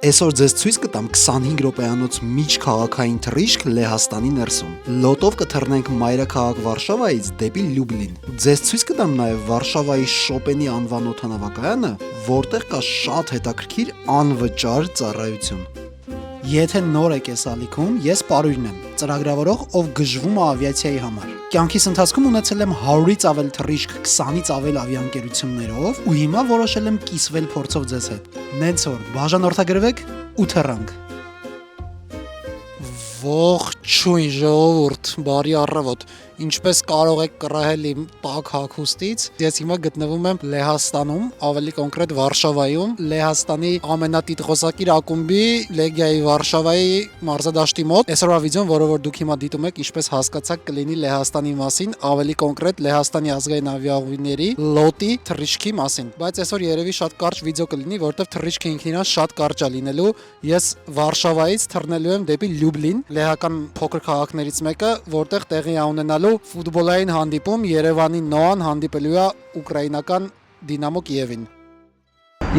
Այսօր ձեզ ցույց կտամ 25 րոպեանոց միջքաղաքային թռիչք Լեհաստանի ներսում։ Լոտով կթռնենք մայրաքաղաք Վարշավայից դեպի Լյուբլին։ Ձեզ ցույց կտամ նաև Վարշավայի Շոպենի անվան օդանավակայանը, որտեղ կա շատ հետաքրքիր անվճար ծառայություն։ Եթե նոր եք այս ալիքում, ես Պարույրն եմ, ծրագրավորող, ով գժվում է ավիացիայի համար։ Կյանքիս ընթացքում ունեցել եմ 100-ից ավել թռիչք 20-ից ավել ավիաընկերություններով ու հիմա որոշել եմ կիսվել փորձով ձեզ հետ։ Նենց որ բաժանորդագրվեք ու թռանք։ Ողջույն ժողովուրդ, բարի առավոտ։ Ինչպես կարող եք կռահել իմ տաք հագուստից, ես հիմա գտնվում եմ Լեհաստանում, ավելի կոնկրետ Վարշավայում, Լեհաստանի ամենատիտղոսակիր ակումբի Լեգիայի Վարշավայի մարզադաշտի մոտ։ Այսօրվա վիդեոն, որը որ դուք հիմա դիտում եք, ինչպես հասկացաք, կլինի Լեհաստանի մասին, ավելի կոնկրետ Լեհաստանի ազգային ավիաուղիների լոտի թռիչքի մասին։ Բայց այսօր երևի շատ կարճ վիդեո կլինի, որովհետև թռիչքը ինքն իրան շատ կարճ է լինելու։ Ես Վարշավայից թռնելու եմ դեպի Լյուբլին, լեհական փոքր քաղաքներից մեկը, որտեղ տեղի է ունենալու ֆուտբոլային հանդիպում Երևանի Նոան հանդիպելու է ուկրաինական Դինամո Կիևին։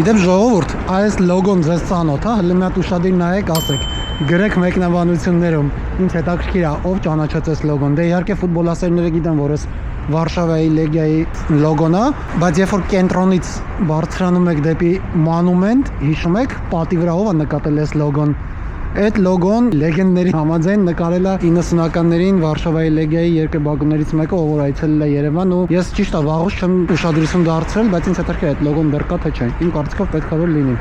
Իդեպ ժողովուրդ, այս լոգոն ձեզ ծանոթ է, հələ մի հատ ուշադիր նայեք, ասեք, գրեք մեկնաբանություններում, ինչ հետաքրքիր է, ով ճանաչեց այս լոգոն։ Դե իհարկե ֆուտբոլասերները գիտեն, որ այս Վարշավայի Լեգիայի լոգոն է, բայց երբ որ կենտրոնից բարձրանում եք դեպի Մանումենտ, հիշում եք, պատի վրա ով է նկատել այս լոգոն։ Այդ լոգոն լեգենդների համաձայն նկարել է 90-ականներին Վարշավայի Լեգիայի երկրպագուներից մեկը, ով որ այցելել է Երևան, ու ես ճիշտ է վաղուց չեմ ուշադրություն դարձրել, բայց ինձ հետաքրքիր է այդ լոգոն դեռ կա թե չէ։ Իմ կարծիքով պետք է որ լինի։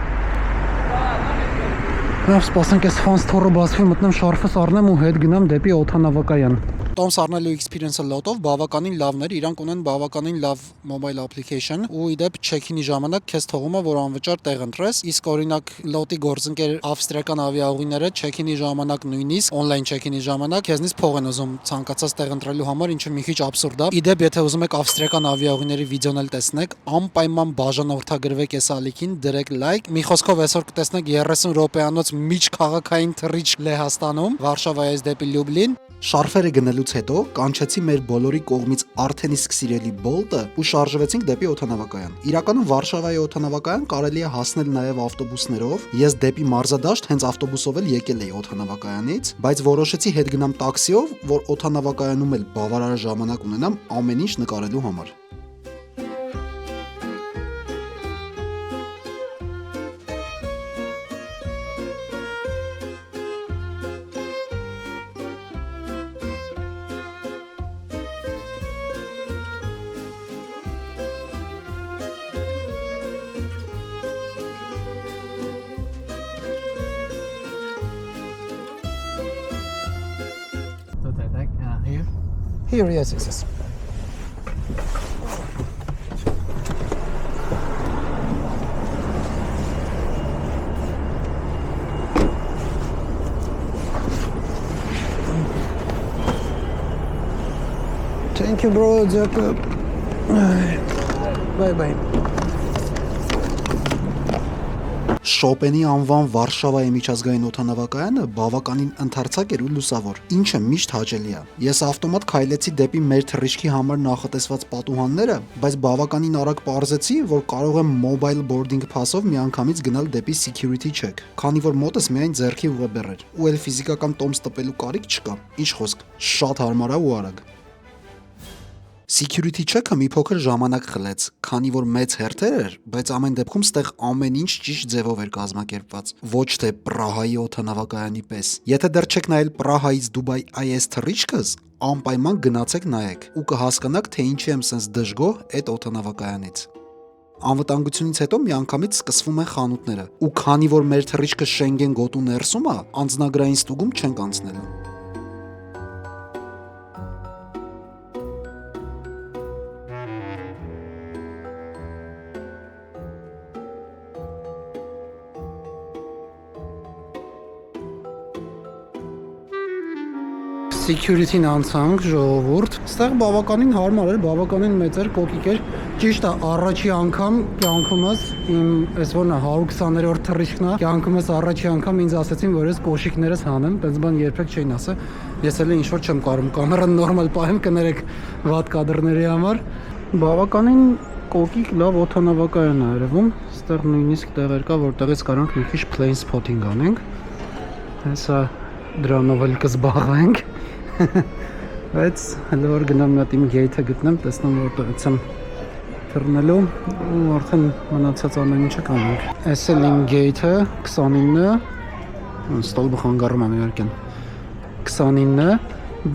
ನಾವು սպասենք այս ֆանս թորը բացվի, մտնեմ շարֆս առնեմ ու հետ գնամ դեպի օդանավակայան։ Տոմս առնելու experience-ը լոտով բավականին լավն էր, իրանք ունեն բավականին լավ mobile application ու իդեպ check-in-ի ժամանակ քեզ թողում է որ անվճար տեղ ընտրես, իսկ օրինակ լոտի գործընկեր ավստրիական ավիաուղիները check-in-ի ժամանակ նույնիսկ online check-in-ի ժամանակ քեզնից փող են ուզում ցանկացած տեղ ընտրելու համար, ինչը մի քիչ աբսուրդ է։ Իդեպ եթե ուզում եք ավստրիական ավիաուղիների վիդեոն էլ տեսնեք, անպայման բաժանորդագրվեք այս ալիքին, դրեք լայք։ Մի խոսքով այսօր կտեսնեք 30 րոպեանոց միջքաղաքային թռիչք Լեհաստանում, Վարշավայից դեպի Լյուբլին։ Շարֆերը գնելուց հետո կանչեցի մեր բոլորի կողմից արդեն իսկ սիրելի Bolt-ը ու շարժվեցինք դեպի օդանավակայան։ Իրականում Վարշավայի օդանավակայան կարելի է հասնել նաև ավտոբուսներով։ Ես դեպի մարզադաշտ հենց ավտոբուսով էլ եկել էի օդանավակայանից, բայց որոշեցի հետ գնամ տաքսիով, որ օդանավակայանում էլ բավարար ժամանակ ունենամ ամեն ինչ նկարելու համար։ Here, yes. Thank you, bro, Jacob. Bye. Շոպենի անվան Վարշավայի միջազգային օդանավակայանը բավականին ընդարձակ էր ու լուսավոր, ինչը միշտ հաճելի է։ Ես ավտոմատ քայլեցի դեպի մեր թռիչքի համար նախատեսված պատուհանները, բայց բավականին արագ պարզեցի, որ կարող եմ mobile boarding pass-ով միանգամից գնալ դեպի security check, քանի որ մոտս միայն ձեռքի ուղեբեռ էր, ու էլ ֆիզիկական տոմս տպելու կարիք չկա։ Ինչ խոսք, շատ հարմար է ու արագ։ Security check-ը մի փոքր ժամանակ խլեց, քանի որ մեծ հերթեր էր, բայց ամեն դեպքում ստեղ ամեն ինչ ճիշտ ձևով էր կազմակերպված, ոչ թե Պրահայի օդանավակայանի պես։ Եթե դեռ չեք նայել Պրահայից Դուբայ IS թռիչքս, անպայման գնացեք նայեք ու կհասկանաք, թե ինչի եմ սենց դժգոհ այդ օդանավակայանից։ Անվտանգությունից հետո միանգամից սկսվում են խանութները, ու քանի որ մեր թռիչքը Շենգեն գոտու ներսում է, անձնագրային ստուգում չենք անցնելու։ Security-ն անցանք, ժողովուրդ։ Ստեղ բավականին հարմար էր, բավականին մեծ էր, կոկիկ էր։ Ճիշտ է, առաջի անգամ կյանքումս իմ այս որն է 120-րդ թռիչքն է, կյանքումս առաջի անգամ ինձ ասեցին, որ ես կոշիկներս հանեմ, բայց բան երբեք չէին ասել։ Ես էլ ինչ որ չեմ կարում կամերան նորմալ պահեմ, կներեք վատ կադրների համար։ Բավականին կոկիկ լավ օդանավակայան է արվում, ստեղ նույնիսկ տեղեր կա, որտեղից կարանք մի քիչ plane spotting անենք, հեսա դրանով էլ կզբաղվենք, բայց հələ որ գնամ մի հատ իմ gate-ը գտնեմ, տեսնեմ որտեղից եմ թռնելու ու արդեն մնացած ամեն ինչը կանենք։ Այս էլ իմ gate-ը 29-ը, ստալբը խանգարում եմ իհարկե, 29-ը,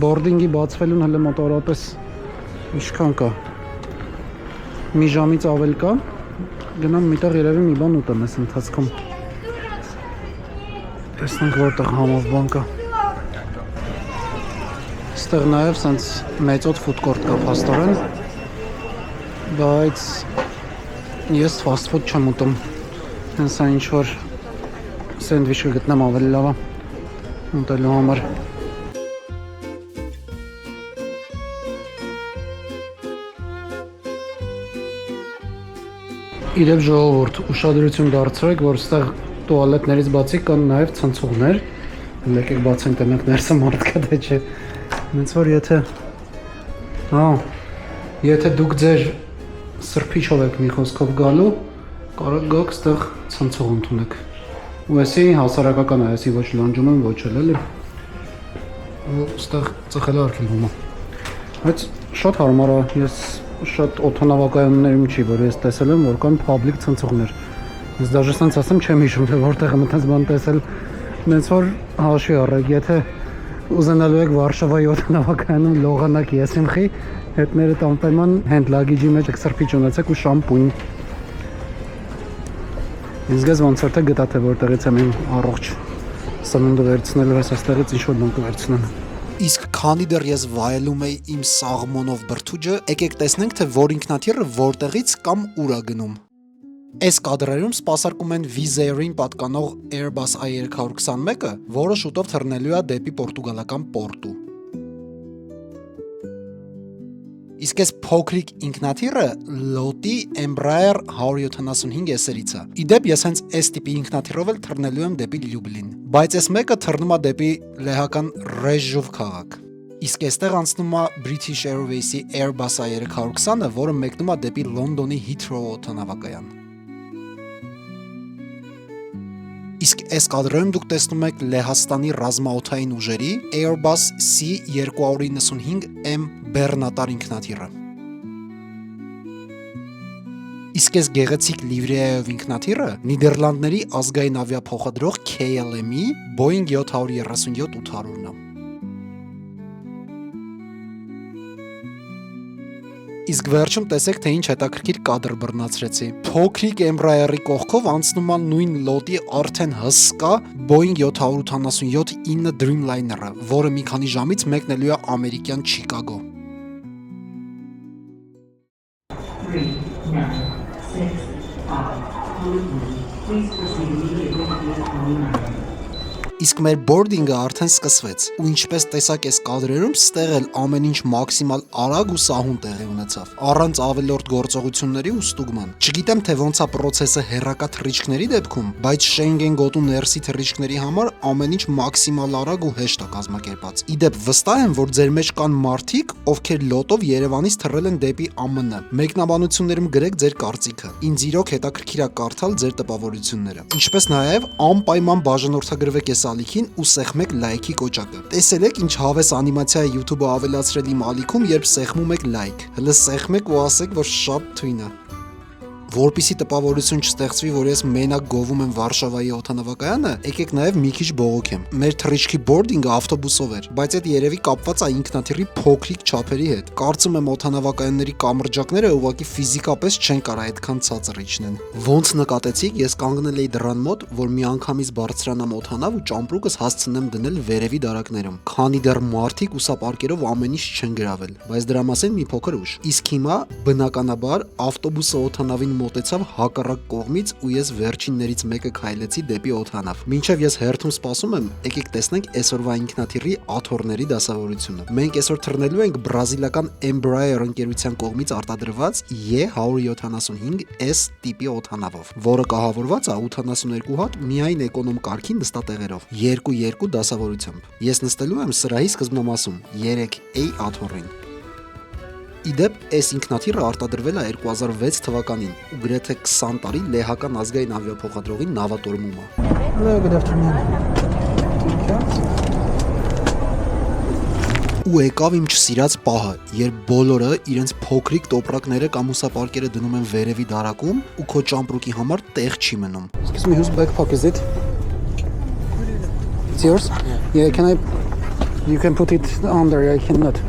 boarding-ի բացվելուն հələ մոտավորապես ինչքան կա, մի ժամից ավել կա, գնամ միտեղ երևի մի բան ուտեմ այս ընթացքում, տեսնենք որտեղ համով բան կա, ստեղ նաև սենց մեծոտ food court կա փաստորեն, բայց ես fast food չեմ ուտում, հենց այն ինչ-որ սենդվիչ կգտնեմ ավելի լավ է ուտելու համար։ Իրև ժողովուրդ, ուշադրություն դարձրեք, որ ստեղ տուալետներից բացի կան նաև ցնցողներ, եկեք բացենք տնենք ներսը մարդ կա թե չէ, հենց որ եթե դուք ձեր սրբիչով եք մի խոսքով գալու, կարող գաք ստեղ ցնցող ընդունեք, ու էսի հասարակական է, էսի ոչ լանջում եմ, ոչ էլ էլի, ու ստեղ ծխել արկելվում է, բայց շատ հարմար է, ես շատ օդանավակայաններում չի, որ ես տեսել եմ, որ կան public ցնցողներ, ես դաժե սենց ասեմ չեմ հիշում, թե որտեղ եմ այդպես բան տեսել, նենց որ հաշվի առեք, եթե ուզենալու եք Վարշավայի օդանավակայանում լողանակ եսիմխի, հետները տանպայման hand luggage-ի մեջ սրբիչ ունեցեք ու շամպույն։ Ինձ գեզ ոնց որ թե գտա թե որտեղից եմ իմ առողջ սնունդը վերցնելու ես այստեղից ինչ-որ բան կվերցնեմ։ Իսկ քանի դեռ ես վայելում էի իմ սաղմոնով բրդուճը, եկեք տեսնենք, թե որ ինքնաթիռը որտեղից կամ ուր է գնում։ Այս կադրերում սպասարկում են Wizz Air-ին պատկանող Airbus A321-ը, որը շուտով թռնելու է դեպի պորտուգալական Պորտու։ Իսկ այս փոքրիկ ինքնաթիռը Lotte Embraer 175 S-երից է։ Իդեպ ես հենց այս տիպի ինքնաթիռով էլ թռնելու եմ դեպի Լյուբլին, բայց այս մեկը թռնում է դեպի լեհական Ռեժով քաղաք։ Իսկ այստեղ անցնում է British Airways-ի Airbus A320-ը, որը մեկնում է դեպի Լոնդոնի Heathrow օդանավակայան։ Իսկ այս կադրերում դուք տեսնում եք Լեհաստանի ռազմաօդային ուժերի Airbus C295M բեռնատար ինքնաթիռը։ Իսկ այս գեղեցիկ լիվրեայով ինքնաթիռը Նիդերլանդների ազգային ավիափոխադրող KLM-ի Boeing 737-800-ն է։ Իսկ վերջում տեսեք, թե ինչ հետաքրքիր կադր բռնացրեցի։ Փոքրիկ Embraer-ի կողքով անցնում է նույն Lotte-ի արդեն հսկա Boeing 787-9 Dreamliner-ը, որը մի քանի ժամից մեկնելու է ամերիկյան Չիկագո։ Իսկ մեր boarding-ը արդեն սկսվեց, ու ինչպես տեսակ այս կադրերում, ստեղ էլ ամեն ինչ մաքսիմալ արագ ու սահուն տեղի ունեցավ, առանց ավելորդ գործողությունների ու ստուգման։ Չգիտեմ, թե ոնց է process-ը հեռակա թռիչքների դեպքում, բայց Schengen գոտու ներսի թռիչքների համար ամեն ինչ մաքսիմալ արագ ու հեշտ է կազմակերպած։ Իդեպ վստահ եմ, որ ձեր մեջ կան մարդիկ, ովքեր լոտով Երևանից թռել են դեպի ԱՄՆ։ Մեկնաբանություններում գրեք ձեր կարծիքը։ Ինձ իրոք հետաքրքիր է կարդալ ձեր տպավորությունները։ Ինչպես նաև անպայման բաժանորդագրվեք այս ալիքին ու սեղմեք լայքի կոճակը։ Տեսել եք ինչ հավես անիմացիա է YouTube-ը ավելացրել իմ ալիքում, երբ սեղմում եք լայք։ Հələ սեղմեք ու ասեք, որ շատ թույն է։ Որպեսզի տպավորություն չստեղծվի, որ ես մենակ գովում եմ Վարշավայի օդանավակայանը, եկեք նաև մի քիչ բողոքեմ։ Մեր թռիչքի boarding-ը ավտոբուսով էր, բայց այդ երևի կապված է ինքնաթիռի փոքրիկ չափերի հետ։ Կարծում եմ օդանավակայանների կամրջակները ուղղակի ֆիզիկապես չեն կարող այդքան ցածր իջնեն։ Ոնց նկատեցիք, ես կանգնել էի դռան մոտ, որ մի անգամից բարձրանամ օդանավ ու ճամպրուկս հասցնեմ դնել վերևի դարակներում, քանի դեռ մարդիկ ուսապարկերով ամեն ինչ չեն գրավել, բայց դրա մասին մի փոքր ուշ։ Իսկ հիմա բնականաբար ավտոբուսը օդանավին մոտեցավ հակառակ կողմից ու ես վերջիններից մեկը քայլեցի դեպի օդանավ։ Մինչև ես հերթում սպասում եմ, եկեք տեսնենք այսօրվա ինքնաթիռի աթոռների դասավորությունը։ Մենք այսօր թռնելու ենք բրազիլական Embraer ընկերության կողմից արտադրված E175S տիպի օդանավով, որը կահավորված է 82 հատ միայն էկոնոմ կարգի նստատեղերով, 2-2 դասավորությամբ։ Ես նստելու եմ սրահի սկզբնամասում 3A աթոռին։ Իդեպ, այս ինքնաթիռը արտադրվել է 2006 թվականին ու գրեթե 20 տարի լեհական ազգային ավիափոխադրողի նավատորմում է։ Hello, good afternoon. Ու եկավ իմ չսիրած պահը, երբ բոլորը իրենց փոքրիկ տոպրակները կամ ուսապարկերը դնում են վերևի դարակում ու քո ճամպրուկի համար տեղ չի մնում։ Excuse me, whose backpack is it? It's yours? Yeah, can I... You can put it under, I cannot.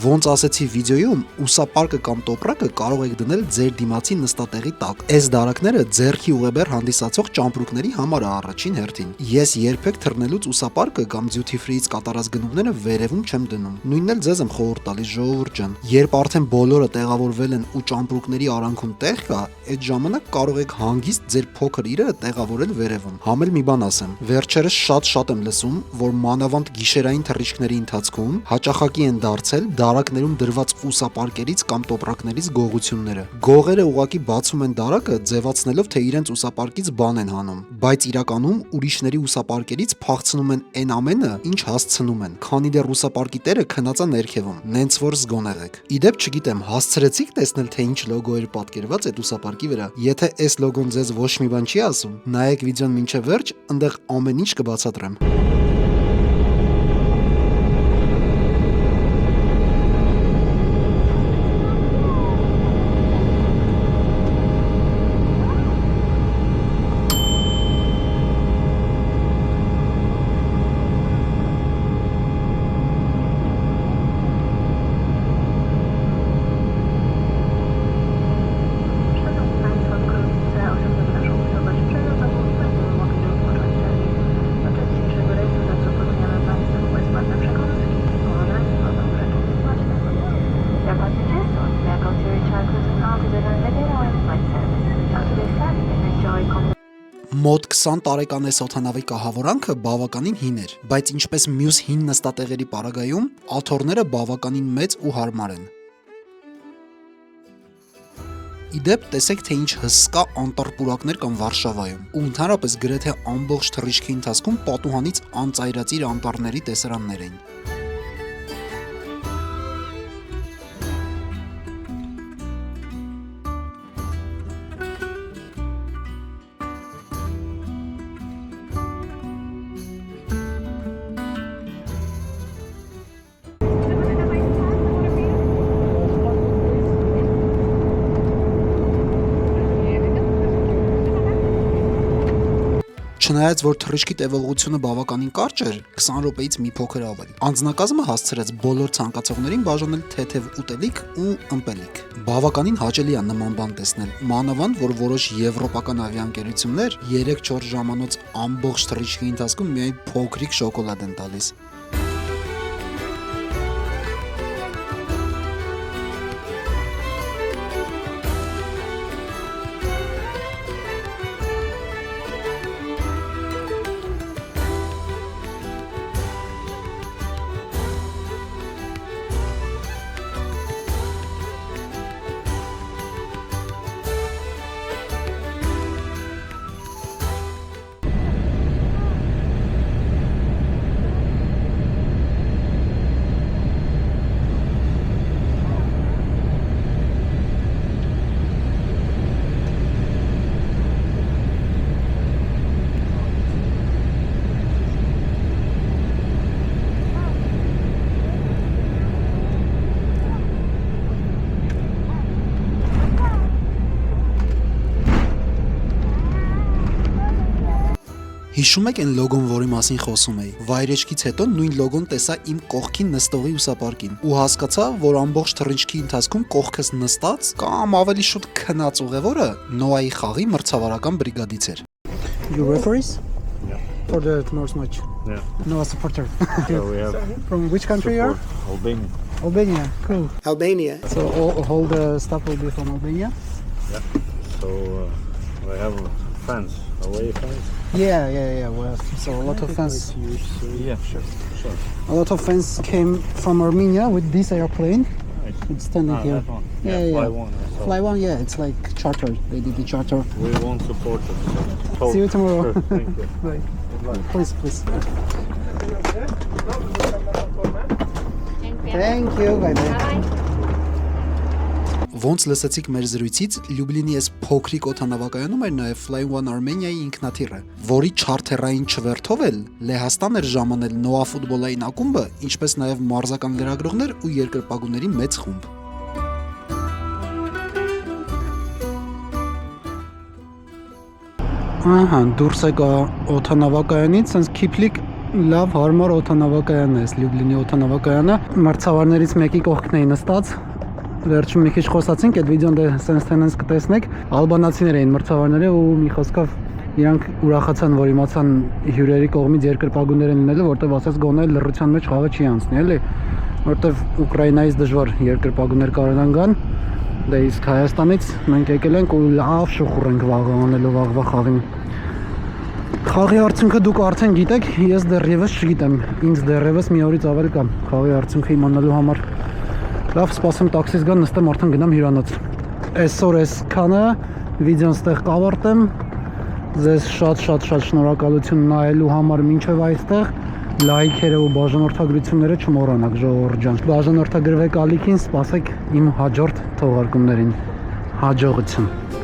Ոնց ասեցի վիդեոյում, ուսապարկը կամ տոպրակը կարող եք դնել ձեր դիմացի նստատեղի տակ։ Այս դարակները ձեռքի ուղեբեր հանդիսացող ճամպրուկների համար է առաջին հերթին։ Ես երբեք թռնելուց ուսապարկը կամ duty free-ից կատարած գնումները վերևում չեմ դնում։ Նույնն էլ ձեզ եմ խորհուրդ տալիս, ժողովուրդ ջան։ Երբ արդեն բոլորը տեղավորվել են ու ճամպրուկների արանքում տեղ կա, այդ ժամանակ կարող եք հանգիստ ձեր փոքր իրերը տեղավորել վերևում։ Համել մի բան ասեմ։ Վերջերս շատ եմ լսում, որ մանավանդ գիշերային թռիչքների ընթացքում հաճախակի են դարձել դարակներում դրված ուսապարկերից կամ տոպրակներից գողությունները։ Գողերը ուղակի բացում են դարակը, ձևացնելով, թե իրենց ուսապարկից բան են հանում, բայց իրականում ուրիշների ուսապարկերից փախցնում են այն ամենը, ինչ հասցնում են, քանի դեռ ուսապարկի տերը քնած է ներքևում, նենց որ զգոն եղեք։ Իդեպ չգիտեմ, հասցրեցիք տեսնել, թե ինչ լոգո էր պատկերված այդ ուսապարկի վրա։ Եթե այս լոգոն ձեզ ոչ մի բան չի ասում, նայեք վիդեոն մինչև վերջ, այնտեղ ամեն ինչ կբացատրեմ։ Մոտ 20 տարեկան այս օդանավի կահավորանքը բավականին հին էր, բայց ինչպես մյուս հին նստատեղերի պարագայում, աթոռները բավականին մեծ ու հարմար են։ Իդեպ տեսեք, թե ինչ հսկա անտառպուրակներ կան Վարշավայում, ու ընդհանրապես գրեթե ամբողջ թռիչքի ընթացքում պատուհանից անծայրածիր անտառների տեսարաններ էին։ Չնայած որ թռիչքի տևողությունը բավականին կարճ էր, 20 րոպեից մի փոքր ավել։ Անձնակազմը հասցրեց բոլոր ցանկացողներին բաժանել թեթև ուտելիք ու ըմպելիք։ Բավականին հաճելի է նման բան տեսնել, մանավանդ որ որոշ եվրոպական ավիաընկերություններ 3-4 ժամանոց ամբողջ թռիչքի ընթացքում միայն փոքրիկ շոկոլադ են տալիս։ Հիշում եք այն լոգոն, որի մասին խոսում էի։ Վայրեջքից հետո նույն լոգոն տեսա իմ կողքին նստողի ուսապարկին ու հասկացա, որ ամբողջ թռիչքի ընթացքում կողքս նստած կամ ավելի շուտ քնած ուղևորը Նոայի խաղի մրցավարական բրիգադից էր։ You referees? Yeah. For the tomorrow's match? Yeah. No, a supporter. So we have From which country you are? support Albania. Albania, cool. Albania. So all the stuff will be from Albania? Yeah. So we have fans, away fans. Yeah. Well, so a lot of fans. Yeah, sure. A lot of fans came from Armenia with this airplane. Nice. It's standing here. That one. Yeah. Fly one. I saw. Fly one, yeah, it's like charter. They did the charter. We won't support it. So See you tomorrow. Sure, thank you. Bye. Good luck. Please. Dziękuję Thank you, bye-bye. Ոնց լսեցիք մեր զրույցից, Լյուբլինի այս փոքրիկ օդանավակայանում էր նաև Flying One Armenia-ի ինքնաթիռը, որի չարթերային չվերթով էլ Լեհաստան էր ժամանել Նոա ֆուտբոլային ակումբը, ինչպես նաև մարզական լրագրողներ ու երկրպագուների մեծ խումբ։ Ահա, դուրս եկա օդանավակայանից, sense Kiplik լավ հարմար օդանավակայան է, Լյուբլինի օդանավակայանը։ Մրցավարներից մեկի կողքն էի նստած։ Վերջում մի քիչ խոսացինք, այդ վիդեոն դե sense tenants կտեսնեք։ Ալբանացիներ էին մրցավարները ու մի խոսքով իրանք ուրախացան, որ իմացան հյուրերի կողմից երկրպագուներ են լինելու, որտեվ ասած գոնե լռության մեջ խաղը չի անցնի, էլի, որտեվ Ուկրաինայից դժվար երկրպագուներ կարողան գան։ Դե իսկ Հայաստանից մենք եկել ենք ու լավ շուխուր ենք վաղը անելու վաղվա խաղին։ Խաղի արդյունքը դուք արդեն գիտեք, ես դեռևս չգիտեմ, ինձ դեռևս մի օրից ավել կա խաղի արդյունքը իմանալու համար։ Լավ, սպասեմ տաքսիս գան, նստեմ, արդեն գնամ հյուրանոց։ Այսօր այսքանը, վիդեոն ստեղ կավարտեմ։ Ձեզ շատ շնորհակալություն նայելու համար մինչև այստեղ։ Լայքերը ու բաժանորդագրությունները չմոռանաք, ժողովուրդ ջան։ Բաժանորդագրվեք ալիքին, սպասեք իմ հաջորդ թողարկումներին։ Հաջողություն։